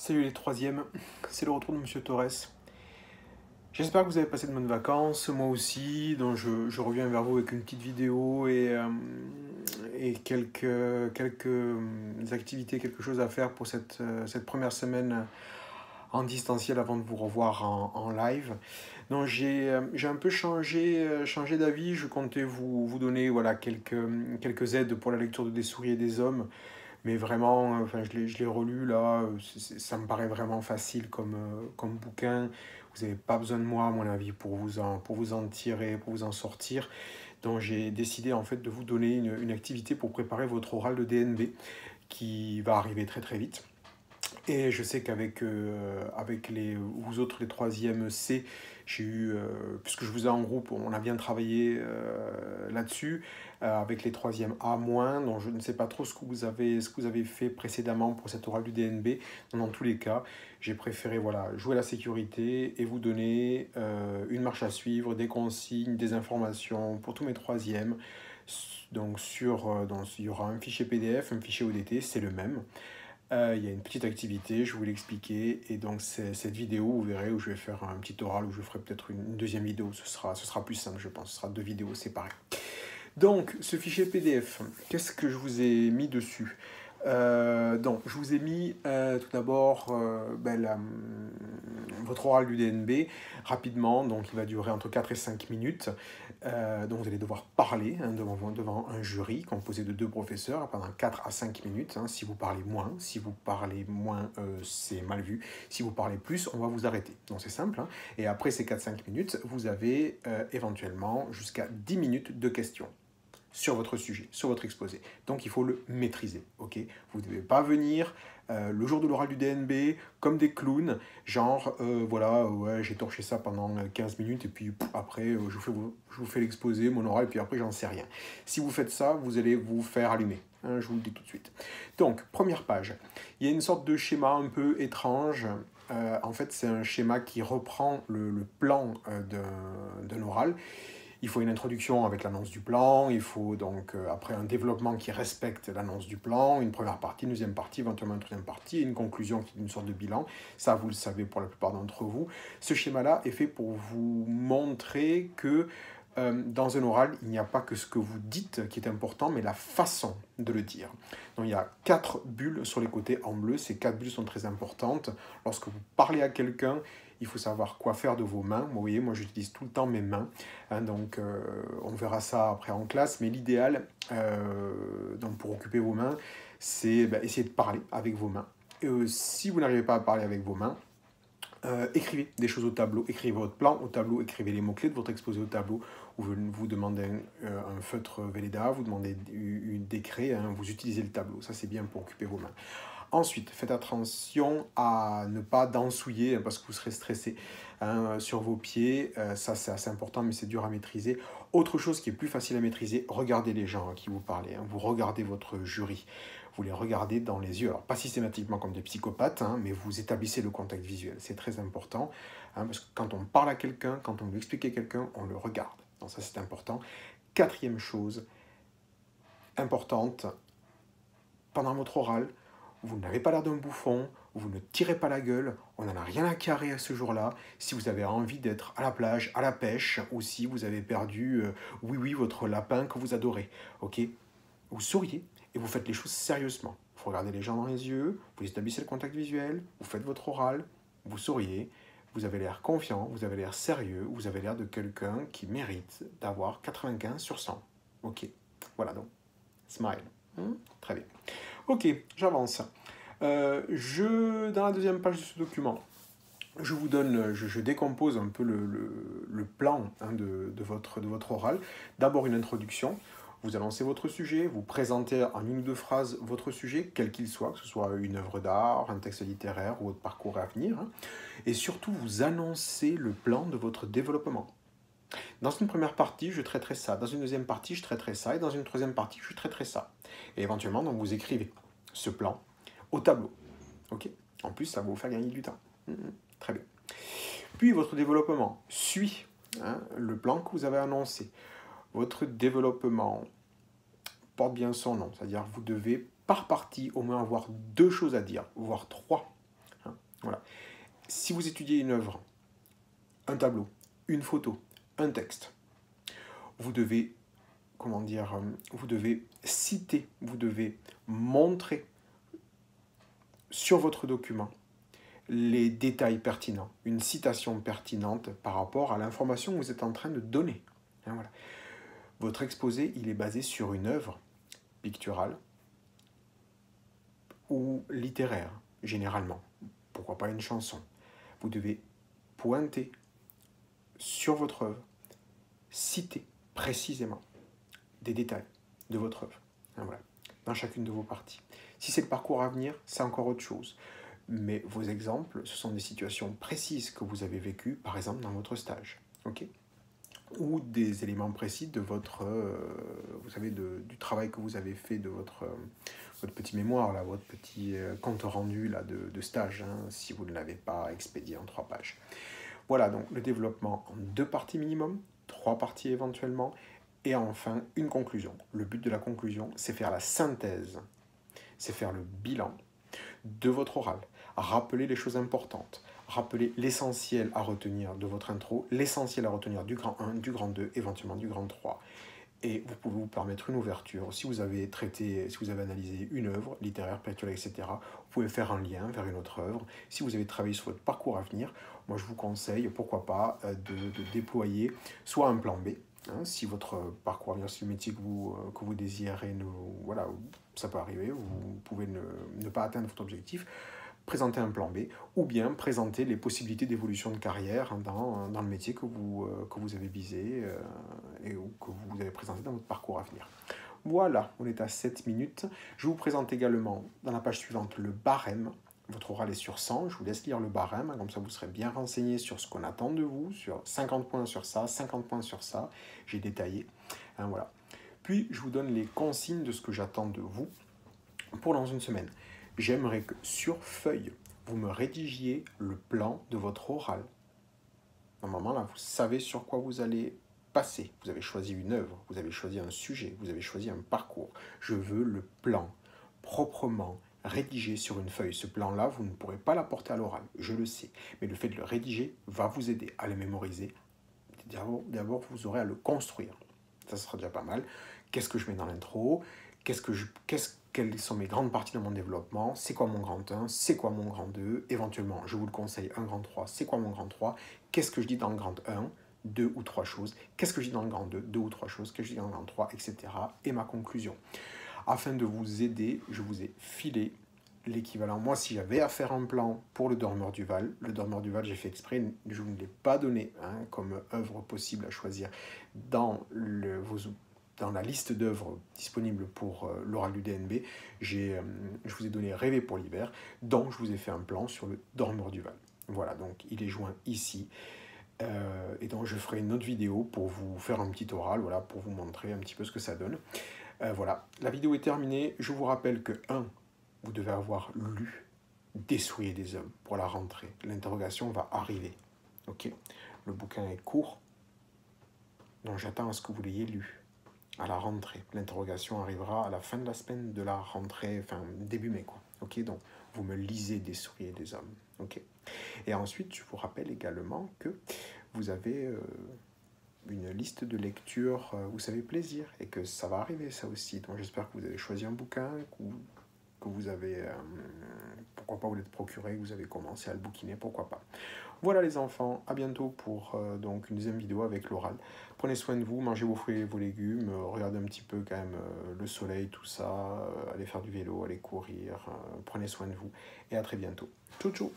Salut les troisièmes, c'est le retour de Monsieur Torres. J'espère que vous avez passé de bonnes vacances, moi aussi, donc je reviens vers vous avec une petite vidéo et quelques activités, quelque chose à faire pour cette première semaine en distanciel avant de vous revoir en live. Donc j'ai un peu changé d'avis, je comptais vous donner voilà, quelques aides pour la lecture de Des souris et des hommes. Mais vraiment, enfin, je l'ai relu là, ça me paraît vraiment facile comme bouquin. Vous n'avez pas besoin de moi, à mon avis, pour vous en tirer, pour vous en sortir. Donc j'ai décidé en fait de vous donner une activité pour préparer votre oral de DNB qui va arriver très très vite. Et je sais qu'avec avec vous autres, les troisièmes C, j'ai eu, puisque je vous ai en groupe, on a bien travaillé là-dessus, avec les troisièmes A-, donc je ne sais pas trop ce que vous avez fait précédemment pour cet oral du DNB. Dans tous les cas, j'ai préféré voilà, jouer la sécurité et vous donner une marche à suivre, des consignes, des informations pour tous mes troisièmes. Donc, il y aura un fichier PDF, un fichier ODT, c'est le même. Il y a une petite activité, je vais vous l'expliquer. Et donc, cette vidéo, vous verrez, où je vais faire un petit oral, où je ferai peut-être une deuxième vidéo. Ce sera plus simple, je pense. Ce sera deux vidéos séparées. Donc, ce fichier PDF, qu'est-ce que je vous ai mis dessus? Donc, je vous ai mis tout d'abord votre oral du DNB rapidement, donc il va durer entre 4 et 5 minutes. Donc vous allez devoir parler devant un jury composé de deux professeurs pendant 4 à 5 minutes. Si vous parlez moins, c'est mal vu. Si vous parlez plus, on va vous arrêter. Donc c'est simple. Et après ces 4-5 minutes, vous avez éventuellement jusqu'à 10 minutes de questions sur votre sujet, sur votre exposé. Donc il faut le maîtriser, ok? Vous ne devez pas venir le jour de l'oral du DNB comme des clowns, genre voilà, ouais, j'ai torché ça pendant 15 minutes et puis après je vous fais l'exposé, mon oral, et puis après j'en sais rien. Si vous faites ça, vous allez vous faire allumer, je vous le dis tout de suite. Donc, première page, il y a une sorte de schéma un peu étrange. En fait, c'est un schéma qui reprend le plan d'un oral. Il faut une introduction avec l'annonce du plan, il faut donc après un développement qui respecte l'annonce du plan, une première partie, une deuxième partie, éventuellement une troisième partie, et une conclusion qui est une sorte de bilan. Ça, vous le savez pour la plupart d'entre vous. Ce schéma-là est fait pour vous montrer que dans un oral, il n'y a pas que ce que vous dites qui est important, mais la façon de le dire. Donc il y a 4 bulles sur les côtés en bleu. Ces 4 bulles sont très importantes. Lorsque vous parlez à quelqu'un, il faut savoir quoi faire de vos mains. Vous voyez, moi j'utilise tout le temps mes mains. Donc on verra ça après en classe. Mais l'idéal, donc pour occuper vos mains, c'est essayer de parler avec vos mains. Si vous n'arrivez pas à parler avec vos mains, écrivez des choses au tableau, écrivez votre plan au tableau, écrivez les mots-clés de votre exposé au tableau, ou vous demandez un feutre Velleda, vous demandez des craies, vous utilisez le tableau, ça c'est bien pour occuper vos mains. Ensuite, faites attention à ne pas dansouiller parce que vous serez stressé sur vos pieds, ça c'est assez important mais c'est dur à maîtriser. Autre chose qui est plus facile à maîtriser, regardez les gens à qui vous parlez, vous regardez votre jury. Vous les regardez dans les yeux, alors pas systématiquement comme des psychopathes, mais vous établissez le contact visuel, c'est très important, parce que quand on parle à quelqu'un, quand on veut expliquer à quelqu'un, on le regarde, donc ça c'est important. Quatrième chose importante, pendant votre oral, vous n'avez pas l'air d'un bouffon, vous ne tirez pas la gueule, on n'en a rien à carrer à ce jour-là. Si vous avez envie d'être à la plage, à la pêche, ou si vous avez perdu, oui, votre lapin que vous adorez, ok? Vous souriez et vous faites les choses sérieusement. Vous regardez les gens dans les yeux, vous établissez le contact visuel, vous faites votre oral, vous souriez, vous avez l'air confiant, vous avez l'air sérieux, vous avez l'air de quelqu'un qui mérite d'avoir 95 sur 100. Ok, voilà donc, smile. Très bien. Ok, j'avance. Dans la deuxième page de ce document, je vous donne, je décompose un peu le plan de votre oral. D'abord une introduction, vous annoncez votre sujet, vous présentez en une ou deux phrases votre sujet, quel qu'il soit, que ce soit une œuvre d'art, un texte littéraire ou votre parcours à venir. Et surtout, vous annoncez le plan de votre développement. Dans une première partie, je traiterai ça. Dans une deuxième partie, je traiterai ça. Et dans une troisième partie, je traiterai ça. Et éventuellement, donc, vous écrivez ce plan au tableau. Ok? En plus, ça va vous faire gagner du temps. Très bien. Puis, votre développement suit le plan que vous avez annoncé. Votre développement porte bien son nom. C'est-à-dire vous devez, par partie, au moins avoir 2 choses à dire, voire 3. Voilà. Si vous étudiez une œuvre, un tableau, une photo, un texte, vous devez, comment dire, vous devez citer, vous devez montrer sur votre document les détails pertinents, une citation pertinente par rapport à l'information que vous êtes en train de donner. Hein, voilà. Votre exposé, il est basé sur une œuvre picturale ou littéraire, généralement. Pourquoi pas une chanson? Vous devez pointer sur votre œuvre, citer précisément des détails de votre œuvre. Hein, voilà, dans chacune de vos parties. Si c'est le parcours à venir, c'est encore autre chose. Mais vos exemples, ce sont des situations précises que vous avez vécues, par exemple dans votre stage. Okay, ou des éléments précis de votre, vous savez, du travail que vous avez fait de votre petit mémoire, là, votre petit compte rendu là, de stage, hein, si vous ne l'avez pas expédié en 3 pages. Voilà, donc le développement en 2 parties minimum, 3 parties éventuellement, et enfin une conclusion. Le but de la conclusion, c'est faire la synthèse, c'est faire le bilan de votre oral, rappeler les choses importantes, rappeler l'essentiel à retenir de votre intro, l'essentiel à retenir du grand 1, du grand 2, éventuellement du grand 3. Et vous pouvez vous permettre une ouverture. Si vous avez traité, si vous avez analysé une œuvre littéraire, picturale, etc., vous pouvez faire un lien vers une autre œuvre. Si vous avez travaillé sur votre parcours à venir, moi je vous conseille, pourquoi pas, de déployer soit un plan B, hein, si votre parcours à venir, si le métier que vous désirez, voilà, ça peut arriver, vous pouvez ne pas atteindre votre objectif, présenter un plan B, ou bien présenter les possibilités d'évolution de carrière dans le métier que vous avez visé et que vous avez présenté dans votre parcours à venir. Voilà, on est à 7 minutes. Je vous présente également, dans la page suivante, le barème. Votre oral est sur 100, je vous laisse lire le barème, comme ça vous serez bien renseigné sur ce qu'on attend de vous, sur 50 points sur ça, 50 points sur ça, j'ai détaillé. Hein, voilà. Puis, je vous donne les consignes de ce que j'attends de vous pour dans une semaine. J'aimerais que sur feuille, vous me rédigiez le plan de votre oral. Normalement, là, vous savez sur quoi vous allez passer. Vous avez choisi une œuvre, vous avez choisi un sujet, vous avez choisi un parcours. Je veux le plan proprement rédigé sur une feuille. Ce plan-là, vous ne pourrez pas l'apporter à l'oral, je le sais. Mais le fait de le rédiger va vous aider à le mémoriser. D'abord, vous aurez à le construire. Ça sera déjà pas mal. Qu'est-ce que je mets dans l'intro? Quelles sont mes grandes parties dans mon développement? C'est quoi mon grand 1? C'est quoi mon grand 2? Éventuellement, je vous le conseille, un grand 3. C'est quoi mon grand 3? Qu'est-ce que je dis dans le grand 1? 2 ou 3 choses. Qu'est-ce que je dis dans le grand 2? 2 ou 3 choses. Qu'est-ce que je dis dans le grand 3? Etc. Et ma conclusion. Afin de vous aider, je vous ai filé l'équivalent. Moi, si j'avais à faire un plan pour le Dormeur du Val, j'ai fait exprès, je ne l'ai pas donné comme œuvre possible à choisir dans la liste d'œuvres disponibles pour l'oral du DNB. Je vous ai donné Rêver pour l'hiver, donc je vous ai fait un plan sur le Dormeur du Val. Voilà, donc il est joint ici. Et donc je ferai une autre vidéo pour vous faire un petit oral, voilà, pour vous montrer un petit peu ce que ça donne. Voilà, la vidéo est terminée. Je vous rappelle que 1, vous devez avoir lu Des souliers des hommes pour la rentrée. L'interrogation va arriver. Ok, le bouquin est court, donc j'attends à ce que vous l'ayez lu à la rentrée. L'interrogation arrivera à la fin de la semaine de la rentrée, enfin début mai, quoi. Ok, donc vous me lisez Des souliers des hommes. Ok. Et ensuite, je vous rappelle également que vous avez une liste de lecture, vous savez, plaisir, et que ça va arriver, ça aussi. Donc j'espère que vous avez choisi un bouquin, que vous avez, pourquoi pas vous l'êtes procuré, que vous avez commencé à le bouquiner, pourquoi pas. Voilà les enfants, à bientôt pour donc une deuxième vidéo avec l'oral. Prenez soin de vous, mangez vos fruits et vos légumes, regardez un petit peu quand même le soleil, tout ça, allez faire du vélo, allez courir, prenez soin de vous, et à très bientôt. Ciao, ciao.